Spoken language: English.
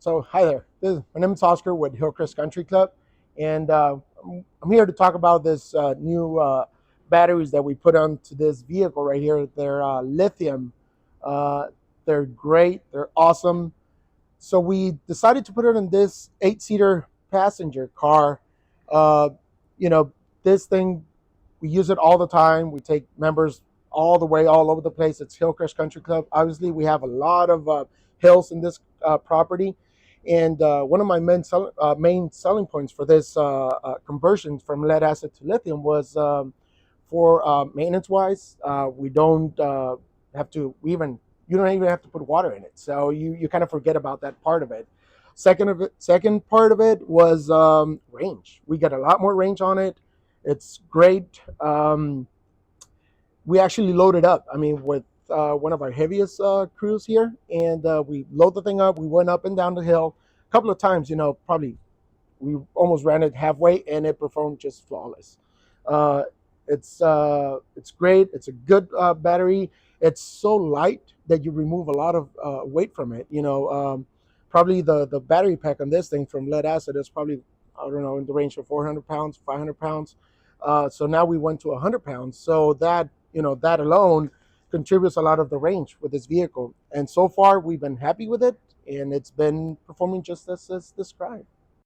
So hi there. My name is Oscar with Hillcrest Country Club, and I'm here to talk about this new batteries that we put onto this vehicle right here. They're lithium. Uh, they're great. They're awesome. So we decided to put it in this 8-seater passenger car. Uh, you know, this thing, we use it all the time. We take members all the way all over the place. It's Hillcrest Country Club. Obviously, we have a lot of hills in this property. And one of my main selling points for this conversion from lead acid to lithium was for maintenance wise. We don't have to even you don't even have to put water in it, so you kind of forget about that part of it. Second part of it was range. We get a lot more range on it. It's great. We actually loaded up. I mean, with one of our heaviest crews here, and we load the thing up. We went up and down the hill a couple of times. Probably we almost ran it halfway, and it performed just flawless. Uh, it's great. It's a good battery. It's so light that you remove a lot of weight from it. Probably the battery pack on this thing from lead acid is probably, I don't know, in the range of 400 pounds, 500 pounds. So now we went to 100 pounds. So that alone contributes a lot of the range with this vehicle. And so far we've been happy with it, and it's been performing just as described.